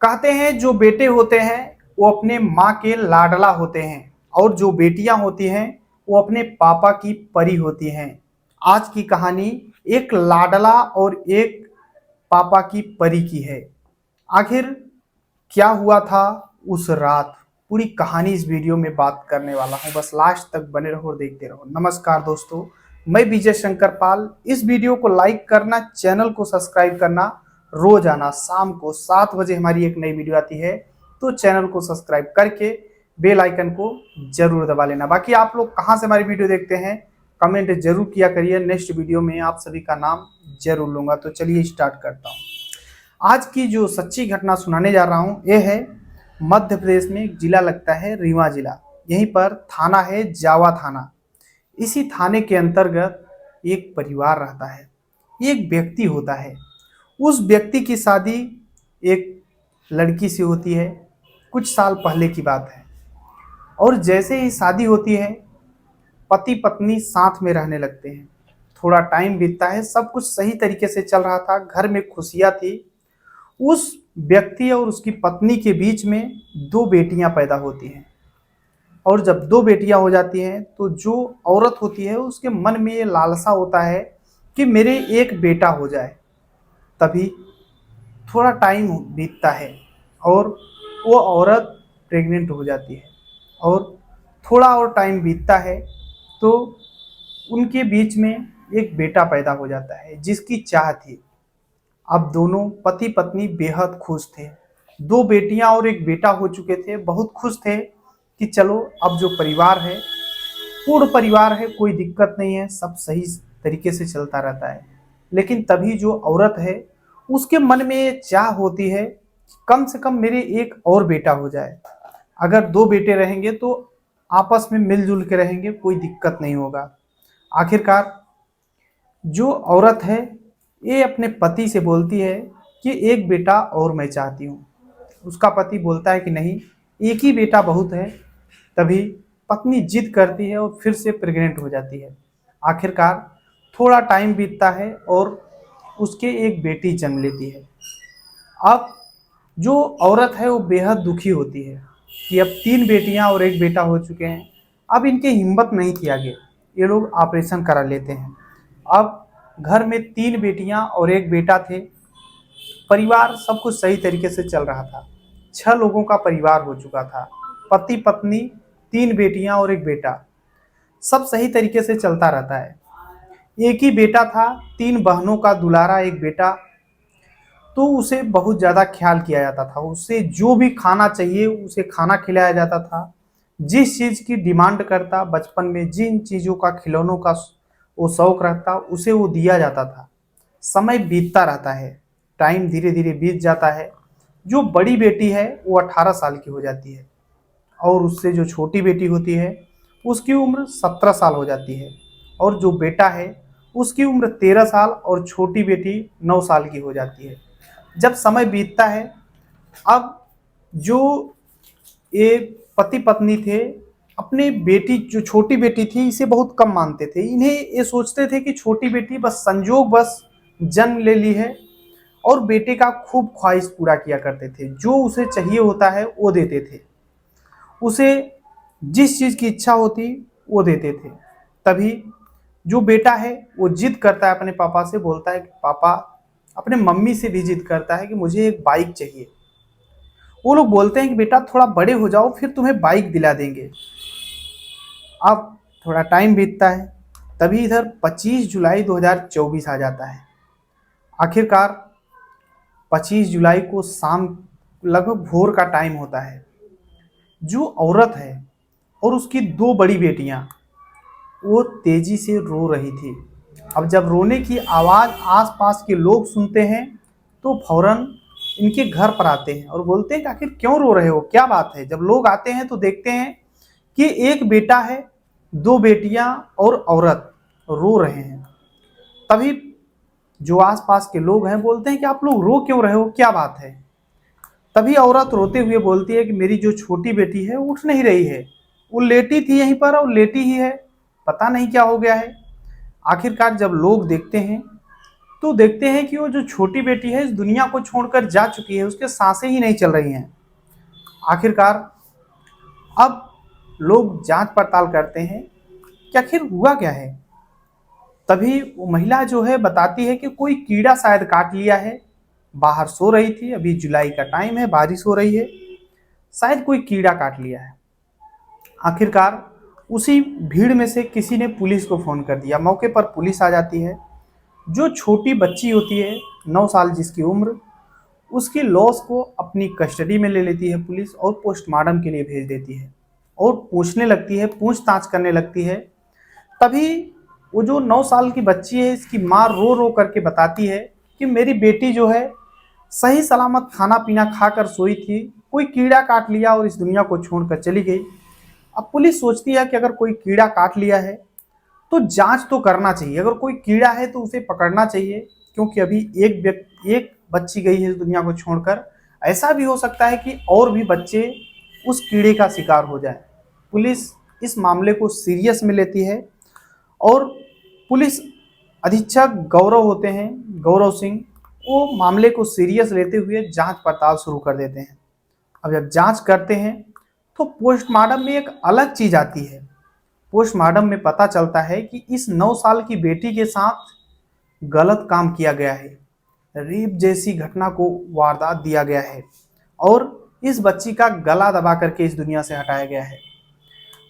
कहते हैं जो बेटे होते हैं वो अपने माँ के लाडला होते हैं और जो बेटियां होती हैं वो अपने पापा की परी होती हैं। आज की कहानी एक लाडला और एक पापा की परी की है। आखिर क्या हुआ था उस रात, पूरी कहानी इस वीडियो में बात करने वाला हूँ। बस लास्ट तक बने रहो और देखते रहो। नमस्कार दोस्तों, मैं विजय शंकर पाल। इस वीडियो को लाइक करना, चैनल को सब्सक्राइब करना। रोजाना शाम को 7 बजे हमारी एक नई वीडियो आती है, तो चैनल को सब्सक्राइब करके बेल आइकन को जरूर दबा लेना। बाकी आप लोग कहाँ से हमारी वीडियो देखते हैं कमेंट जरूर किया करिए। नेक्स्ट वीडियो में आप सभी का नाम जरूर लूंगा। तो चलिए स्टार्ट करता हूँ। आज की जो सच्ची घटना सुनाने जा रहा हूँ ये है मध्य प्रदेश में एक जिला लगता है रीवा जिला। यहीं पर थाना है जावा थाना। इसी थाने के अंतर्गत एक परिवार रहता है, एक व्यक्ति होता है। उस व्यक्ति की शादी एक लड़की से होती है, कुछ साल पहले की बात है। और जैसे ही शादी होती है पति पत्नी साथ में रहने लगते हैं। थोड़ा टाइम बीतता है, सब कुछ सही तरीके से चल रहा था, घर में खुशियाँ थी। उस व्यक्ति और उसकी पत्नी के बीच में 2 बेटियां पैदा होती हैं। और जब 2 बेटियां हो जाती हैं तो जो औरत होती है उसके मन में ये लालसा होता है कि मेरे एक बेटा हो जाए। तभी थोड़ा टाइम बीतता है और वो औरत प्रेग्नेंट हो जाती है। और थोड़ा और टाइम बीतता है तो उनके बीच में एक बेटा पैदा हो जाता है जिसकी चाह थी। अब दोनों पति पत्नी बेहद खुश थे। 2 बेटियां और एक बेटा हो चुके थे, बहुत खुश थे कि चलो अब जो परिवार है पूर्ण परिवार है, कोई दिक्कत नहीं है, सब सही तरीके से चलता रहता है। लेकिन तभी जो औरत है उसके मन में ये चाह होती है कम से कम मेरे एक और बेटा हो जाए। अगर 2 बेटे रहेंगे तो आपस में मिलजुल के रहेंगे, कोई दिक्कत नहीं होगा। आखिरकार जो औरत है ये अपने पति से बोलती है कि एक बेटा और मैं चाहती हूँ। उसका पति बोलता है कि नहीं, एक ही बेटा बहुत है। तभी पत्नी जिद करती है और फिर से प्रेग्नेंट हो जाती है। आखिरकार थोड़ा टाइम बीतता है और उसके एक बेटी जन्म लेती है। अब जो औरत है वो बेहद दुखी होती है कि अब 3 बेटियां और एक बेटा हो चुके हैं। अब इनकी हिम्मत नहीं थी आगे, ये लोग ऑपरेशन करा लेते हैं। अब घर में 3 बेटियां और एक बेटा थे। परिवार सब कुछ सही तरीके से चल रहा था। 6 लोगों का परिवार हो चुका था, पति पत्नी 3 बेटियां और एक बेटा, सब सही तरीके से चलता रहता है। एक ही बेटा था, 3 बहनों का दुलारा एक बेटा। तो उसे बहुत ज़्यादा ख्याल किया जाता था, उसे जो भी खाना चाहिए उसे खाना खिलाया जाता था। जिस चीज़ की डिमांड करता, बचपन में जिन चीज़ों का खिलौनों का वो शौक रखता उसे वो दिया जाता था। समय बीतता रहता है, टाइम धीरे धीरे बीत जाता है। जो बड़ी बेटी है वो 18 साल की हो जाती है और उससे जो छोटी बेटी होती है उसकी उम्र 17 साल हो जाती है। और जो बेटा है उसकी उम्र 13 साल और छोटी बेटी 9 साल की हो जाती है। जब समय बीतता है, अब जो ये पति पत्नी थे अपने बेटी, जो छोटी बेटी थी इसे बहुत कम मानते थे। इन्हें ये सोचते थे कि छोटी बेटी बस संजोग बस जन्म ले ली है। और बेटे का खूब ख्वाहिश पूरा किया करते थे, जो उसे चाहिए होता है वो देते थे, उसे जिस चीज़ की इच्छा होती वो देते थे। तभी जो बेटा है वो जिद करता है अपने पापा से, बोलता है कि पापा, अपने मम्मी से भी जिद करता है कि मुझे एक बाइक चाहिए। वो लोग बोलते हैं कि बेटा थोड़ा बड़े हो जाओ फिर तुम्हें बाइक दिला देंगे। अब थोड़ा टाइम बीतता है, तभी इधर 25 जुलाई 2024 आ जाता है। आखिरकार 25 जुलाई को शाम लगभग भोर का टाइम होता है। जो औरत है और उसकी 2 बड़ी बेटियां वो तेजी से रो रही थी। अब जब रोने की आवाज़ आसपास के लोग सुनते हैं तो फौरन इनके घर पर आते हैं और बोलते हैं कि आखिर क्यों रो रहे हो, क्या बात है। जब लोग आते हैं तो देखते हैं कि एक बेटा है, 2 बेटियां और औरत रो रहे हैं। तभी जो आसपास के लोग हैं बोलते हैं कि आप लोग रो क्यों रहे हो, क्या बात है। तभी औरत रोते हुए बोलती है कि मेरी जो छोटी बेटी है उठ नहीं रही है, वो लेटी थी यहीं पर और लेटी ही है, पता नहीं क्या हो गया है। आखिरकार जब लोग देखते हैं तो देखते हैं कि वो जो छोटी बेटी है इस दुनिया को छोड़कर जा चुकी है, उसके सांसें ही नहीं चल रही हैं। आखिरकार अब लोग जांच पड़ताल करते हैं कि आखिर हुआ क्या है। तभी वो महिला जो है बताती है कि कोई कीड़ा शायद काट लिया है। बाहर सो रही थी, अभी जुलाई का टाइम है, बारिश हो रही है, शायद कोई कीड़ा काट लिया है। आखिरकार उसी भीड़ में से किसी ने पुलिस को फ़ोन कर दिया। मौके पर पुलिस आ जाती है। जो छोटी बच्ची होती है 9 साल जिसकी उम्र, उसकी लॉश को अपनी कस्टडी में ले लेती है पुलिस और पोस्टमार्टम के लिए भेज देती है और पूछने लगती है, पूछताछ करने लगती है। तभी वो जो 9 साल की बच्ची है इसकी माँ रो रो करके बताती है कि मेरी बेटी जो है सही सलामत खाना पीना खाकर सोई थी, कोई कीड़ा काट लिया और इस दुनिया को छोड़कर चली गई। अब पुलिस सोचती है कि अगर कोई कीड़ा काट लिया है तो जांच तो करना चाहिए, अगर कोई कीड़ा है तो उसे पकड़ना चाहिए, क्योंकि अभी एक बच्ची गई है इस दुनिया को छोड़कर। ऐसा भी हो सकता है कि और भी बच्चे उस कीड़े का शिकार हो जाए। पुलिस इस मामले को सीरियस में लेती है और पुलिस अधीक्षक गौरव होते हैं, गौरव सिंह, वो मामले को सीरियस लेते हुए जांच पड़ताल शुरू कर देते हैं। अब जब जांच करते हैं तो पोस्टमार्टम में एक अलग चीज़ आती है। पोस्टमार्टम में पता चलता है कि इस 9 साल की बेटी के साथ गलत काम किया गया है, रेप जैसी घटना को वारदात दिया गया है और इस बच्ची का गला दबा करके इस दुनिया से हटाया गया है।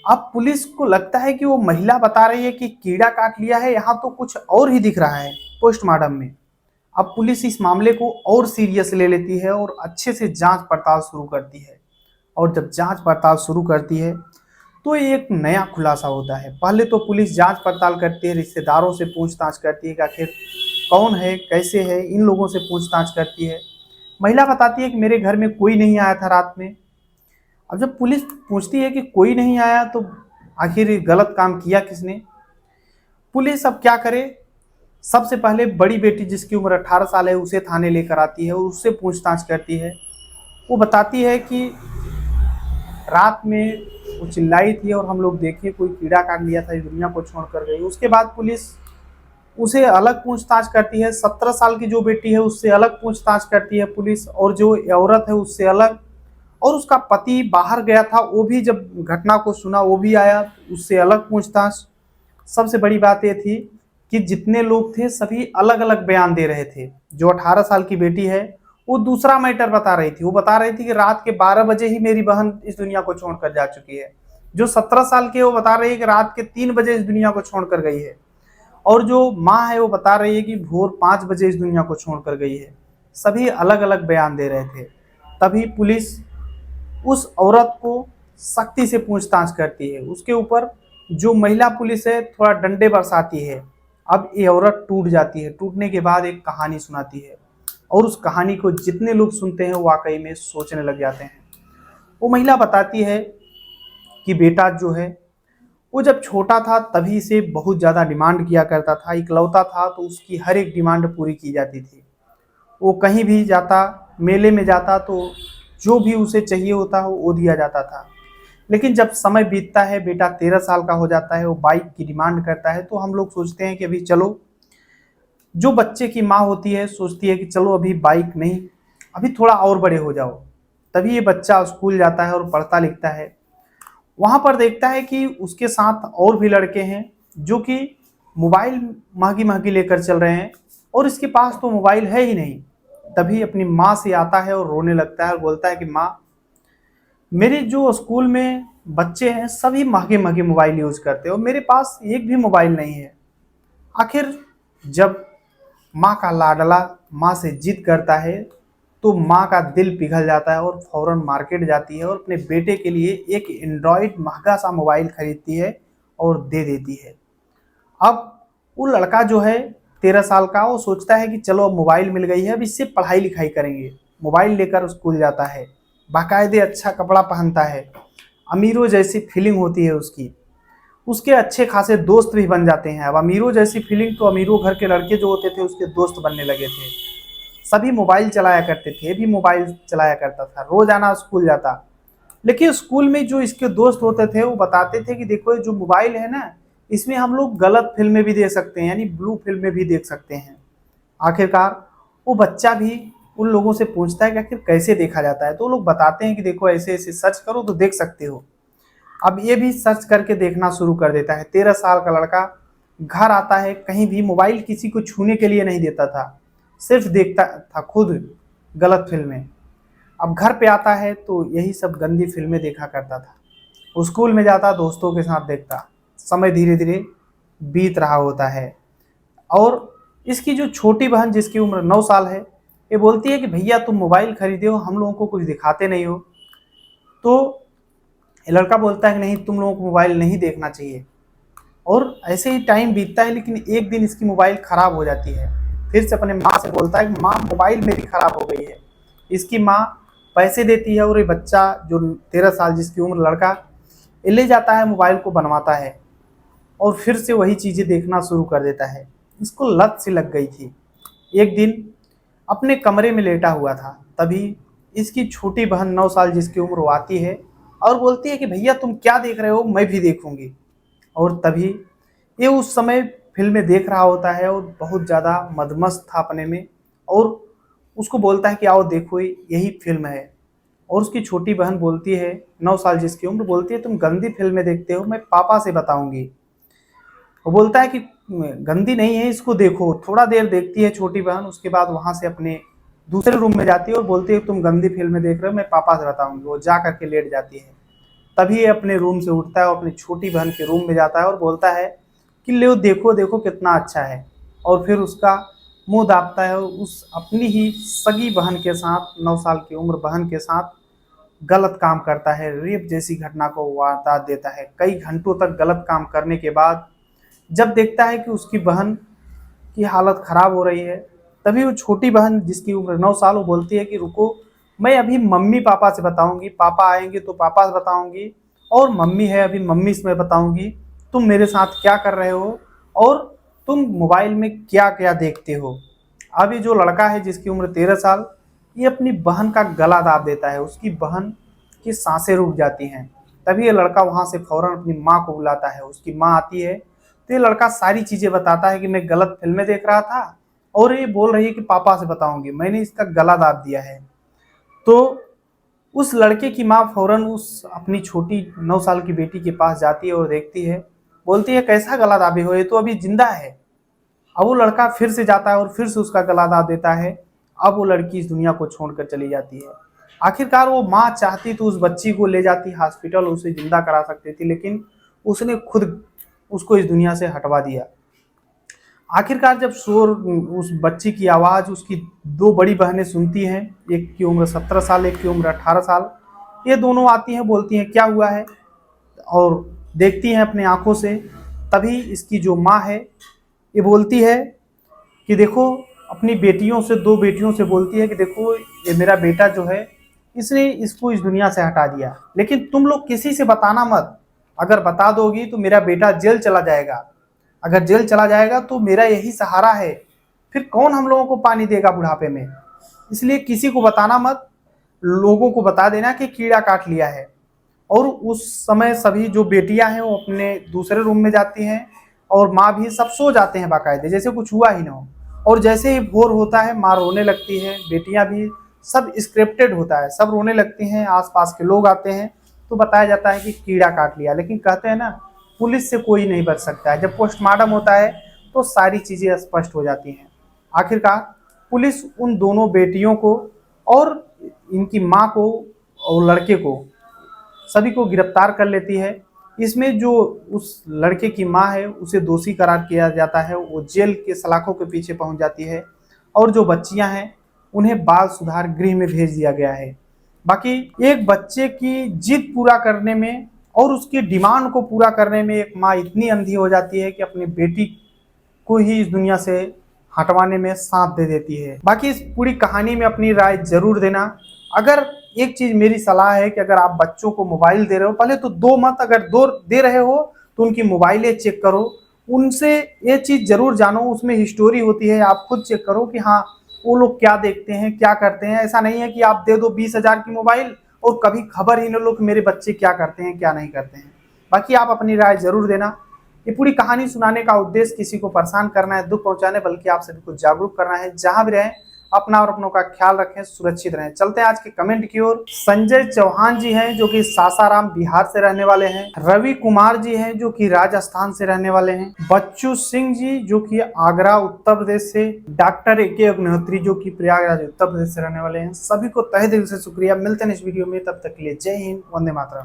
अब पुलिस को लगता है कि वो महिला बता रही है कि कीड़ा काट लिया है, यहाँ तो कुछ और ही दिख रहा है पोस्टमार्टम में। अब पुलिस इस मामले को और सीरियस ले लेती है और अच्छे से जांच पड़ताल शुरू करती है। और जब जांच पड़ताल शुरू करती है तो एक नया खुलासा होता है। पहले तो पुलिस जांच पड़ताल करती है, रिश्तेदारों से पूछताछ करती है कि आखिर कौन है, कैसे है, इन लोगों से पूछताछ करती है। महिला बताती है कि मेरे घर में कोई नहीं आया था रात में। अब जब पुलिस पूछती है कि कोई नहीं आया तो आखिर ये गलत काम किया किसने। पुलिस अब क्या करे, सबसे पहले बड़ी बेटी जिसकी उम्र 18 साल है उसे थाने लेकर आती है और उससे पूछताछ करती है। वो बताती है कि रात में वो चिल्लाई थी और हम लोग देखे कोई कीड़ा काट लिया था, इस दुनिया को छोड़ कर गई। उसके बाद पुलिस उसे अलग पूछताछ करती है। 17 साल की जो बेटी है उससे अलग पूछताछ करती है पुलिस, और जो औरत है उससे अलग। और उसका पति बाहर गया था, वो भी जब घटना को सुना वो भी आया, उससे अलग पूछताछ। सबसे बड़ी बात ये थी कि जितने लोग थे सभी अलग अलग बयान दे रहे थे। जो 18 साल की बेटी है वो दूसरा मैटर बता रही थी। वो बता रही थी कि रात के 12 बजे ही मेरी बहन इस दुनिया को छोड़कर जा चुकी है। जो 17 साल की है वो बता रही है कि रात के 3 बजे इस दुनिया को छोड़कर गई है। और जो माँ है वो बता रही है कि भोर 5 बजे इस दुनिया को छोड़कर गई है। सभी अलग अलग बयान दे रहे थे। तभी पुलिस उस औरत को सख्ती से पूछताछ करती है। उसके ऊपर जो महिला पुलिस है थोड़ा डंडे बरसाती है। अब ये औरत टूट जाती है। टूटने के बाद एक कहानी सुनाती है और उस कहानी को जितने लोग सुनते हैं वो वाकई में सोचने लग जाते हैं। वो महिला बताती है कि बेटा जो है वो जब छोटा था तभी से बहुत ज़्यादा डिमांड किया करता था, इकलौता था तो उसकी हर एक डिमांड पूरी की जाती थी। वो कहीं भी जाता, मेले में जाता तो जो भी उसे चाहिए होता है वो दिया जाता था। लेकिन जब समय बीतता है, बेटा 13 साल का हो जाता है, वो बाइक की डिमांड करता है, तो हम लोग सोचते हैं कि अभी चलो, जो बच्चे की माँ होती है सोचती है कि चलो अभी बाइक नहीं, अभी थोड़ा और बड़े हो जाओ। तभी ये बच्चा स्कूल जाता है और पढ़ता लिखता है। वहाँ पर देखता है कि उसके साथ और भी लड़के हैं जो कि मोबाइल महंगी महंगी लेकर चल रहे हैं और इसके पास तो मोबाइल है ही नहीं। तभी अपनी माँ से आता है और रोने लगता है और बोलता है कि माँ, मेरे जो स्कूल में बच्चे हैं सभी महंगे महंगे मोबाइल यूज़ करते हैं और मेरे पास एक भी मोबाइल नहीं है। आखिर जब माँ का लाडला माँ से जिद करता है तो माँ का दिल पिघल जाता है और फौरन मार्केट जाती है और अपने बेटे के लिए एक एंड्रॉयड महंगा सा मोबाइल खरीदती है और दे देती है। अब वो लड़का जो है 13 साल का, वो सोचता है कि चलो अब मोबाइल मिल गई है, अब इससे पढ़ाई लिखाई करेंगे। मोबाइल लेकर स्कूल जाता है, बाकायदे अच्छा कपड़ा पहनता है, अमीरों जैसी फीलिंग होती है उसकी। उसके अच्छे खासे दोस्त भी बन जाते हैं। अब अमीरों जैसी फीलिंग तो अमीरों घर के लड़के जो होते थे उसके दोस्त बनने लगे थे। सभी मोबाइल चलाया करते थे, भी मोबाइल चलाया करता था, रोजाना स्कूल जाता। लेकिन स्कूल में जो इसके दोस्त होते थे वो बताते थे कि देखो ये जो मोबाइल है ना, इसमें हम लोग गलत फिल्में भी देख सकते हैं, यानी ब्लू फिल्में भी देख सकते हैं। आखिरकार वो बच्चा भी उन लोगों से पूछता है कि आखिर कैसे देखा जाता है, तो वो लोग बताते हैं कि देखो ऐसे ऐसे सर्च करो तो देख सकते हो। अब ये भी सर्च करके देखना शुरू कर देता है। 13 साल का लड़का घर आता है, कहीं भी मोबाइल किसी को छूने के लिए नहीं देता था, सिर्फ देखता था खुद गलत फिल्में। अब घर पे आता है तो यही सब गंदी फिल्में देखा करता था। स्कूल में जाता, दोस्तों के साथ देखता। समय धीरे धीरे बीत रहा होता है और इसकी जो छोटी बहन जिसकी उम्र 9 साल है, ये बोलती है कि भैया तुम मोबाइल खरीदे हो, हम लोगों को कुछ दिखाते नहीं हो। तो ये लड़का बोलता है कि नहीं, तुम लोगों को मोबाइल नहीं देखना चाहिए। और ऐसे ही टाइम बीतता है, लेकिन एक दिन इसकी मोबाइल ख़राब हो जाती है। फिर से अपने माँ से बोलता है कि माँ मोबाइल मेरी ख़राब हो गई है। इसकी माँ पैसे देती है और ये बच्चा जो 13 साल जिसकी उम्र लड़का, ये ले जाता है, मोबाइल को बनवाता है और फिर से वही चीज़ें देखना शुरू कर देता है। इसको लत सी लग गई थी। एक दिन अपने कमरे में लेटा हुआ था, तभी इसकी छोटी बहन 9 साल जिसकी उम्र वो आती है और बोलती है कि भैया तुम क्या देख रहे हो, मैं भी देखूंगी। और तभी ये उस समय फिल्में देख रहा होता है और बहुत ज़्यादा मदमस्त था अपने में, और उसको बोलता है कि आओ देखो यही फिल्म है। और उसकी छोटी बहन बोलती है, 9 साल जिसकी उम्र, बोलती है तुम गंदी फिल्में देखते हो, मैं पापा से बताऊंगी। वो बोलता है कि गंदी नहीं है, इसको देखो। थोड़ा देर देखती है छोटी बहन, उसके बाद वहाँ से अपने दूसरे रूम में जाती है और बोलती है तुम गंदी फिल्में देख रहे हो, मैं पापा से बताऊंगी। वो जा करके लेट जाती है। तभी ये अपने रूम से उठता है और अपनी छोटी बहन के रूम में जाता है और बोलता है कि ले देखो देखो कितना अच्छा है। और फिर उसका मुंह दाबता है, उस अपनी ही सगी बहन के साथ, 9 साल की उम्र बहन के साथ गलत काम करता है। रेप जैसी घटना को वारदात देता है। कई घंटों तक गलत काम करने के बाद जब देखता है कि उसकी बहन की हालत ख़राब हो रही है, तभी वो छोटी बहन जिसकी उम्र 9 साल, वो बोलती है कि रुको, मैं अभी मम्मी पापा से बताऊंगी, पापा आएंगे तो पापा से बताऊंगी, और मम्मी है अभी मम्मी से मैं बताऊंगी तुम मेरे साथ क्या कर रहे हो और तुम मोबाइल में क्या क्या देखते हो। अब ये जो लड़का है जिसकी उम्र 13 साल, ये अपनी बहन का गला दाब देता है। उसकी बहन की सांसें रुक जाती हैं। तभी ये लड़का वहाँ से फौरन अपनी माँ को बुलाता है। उसकी माँ आती है तो ये लड़का सारी चीज़ें बताता है कि मैं गलत फिल्में देख रहा था और ये बोल रही है कि पापा से बताऊंगी, मैंने इसका गला दाब दिया है। तो उस लड़के की माँ फौरन उस अपनी छोटी 9 साल की बेटी के पास जाती है और देखती है, बोलती है कैसा गला दाबे हो, ये तो अभी जिंदा है। अब वो लड़का फिर से जाता है और फिर से उसका गला दाब देता है। अब वो लड़की इस दुनिया को छोड़कर चली जाती है। आखिरकार वो माँ चाहती तो उस बच्ची को ले जाती हॉस्पिटल, उसे जिंदा करा सकती थी, लेकिन उसने खुद उसको इस दुनिया से हटवा दिया। आखिरकार जब शोर, उस बच्ची की आवाज़ उसकी दो बड़ी बहनें सुनती हैं, एक की उम्र 17 साल, एक की उम्र 18 साल, ये दोनों आती हैं, बोलती हैं क्या हुआ है, और देखती हैं अपने आंखों से। तभी इसकी जो माँ है ये बोलती है कि देखो, अपनी बेटियों से, दो बेटियों से बोलती है कि देखो ये मेरा बेटा जो है, इसने इसको इस दुनिया से हटा दिया, लेकिन तुम लोग किसी से बताना मत। अगर बता दोगी तो मेरा बेटा जेल चला जाएगा, अगर जेल चला जाएगा तो मेरा यही सहारा है, फिर कौन हम लोगों को पानी देगा बुढ़ापे में, इसलिए किसी को बताना मत। लोगों को बता देना कि कीड़ा काट लिया है। और उस समय सभी जो बेटियां हैं वो अपने दूसरे रूम में जाती हैं और माँ भी, सब सो जाते हैं बाकायदे, जैसे कुछ हुआ ही ना हो। और जैसे ही भोर होता है माँ रोने लगती है, बेटियां भी, सब स्क्रिप्टेड होता है, सब रोने लगती हैं। आसपास के लोग आते हैं तो बताया जाता है कि कीड़ा काट लिया, लेकिन कहते हैं ना, पुलिस से कोई नहीं बच सकता है। जब पोस्टमार्टम होता है तो सारी चीज़ें स्पष्ट हो जाती हैं। आखिरकार पुलिस उन दोनों बेटियों को और इनकी माँ को और लड़के को, सभी को गिरफ्तार कर लेती है। इसमें जो उस लड़के की माँ है उसे दोषी करार किया जाता है, वो जेल के सलाखों के पीछे पहुंच जाती है। और जो बच्चियां हैं उन्हें बाल सुधार गृह में भेज दिया गया है। बाकी एक बच्चे की जिद पूरा करने में और उसकी डिमांड को पूरा करने में एक माँ इतनी अंधी हो जाती है कि अपनी बेटी को ही इस दुनिया से हटवाने में साथ दे देती है। बाकी इस पूरी कहानी में अपनी राय जरूर देना। अगर एक चीज मेरी सलाह है कि अगर आप बच्चों को मोबाइल दे रहे हो, पहले तो दो मत, अगर दो दे रहे हो तो उनकी मोबाइलें चेक करो, उनसे ये चीज जरूर जानो, उसमें हिस्टोरी होती है, आप खुद चेक करो कि हाँ वो लोग क्या देखते हैं, क्या करते हैं। ऐसा नहीं है कि आप दे दो 20,000 की मोबाइल और कभी खबर ही न लो कि मेरे बच्चे क्या करते हैं क्या नहीं करते हैं। बाकी आप अपनी राय जरूर देना। ये पूरी कहानी सुनाने का उद्देश्य किसी को परेशान करना है, दुख पहुंचाने, बल्कि आप सभी को जागरूक करना है। जहां भी रहें अपना और अपनों का ख्याल रखें, सुरक्षित रहें। चलते हैं आज के कमेंट की ओर। संजय चौहान जी हैं जो कि सासाराम बिहार से रहने वाले हैं। रवि कुमार जी हैं जो कि राजस्थान से रहने वाले हैं। बच्चू सिंह जी जो कि आगरा उत्तर प्रदेश से। डॉक्टर AK अग्निहोत्री जो कि प्रयागराज उत्तर प्रदेश से रहने वाले हैं। सभी को तहे दिल से शुक्रिया। मिलते हैं इस वीडियो में, तब तक के लिए जय हिंद, वंदे मातरम।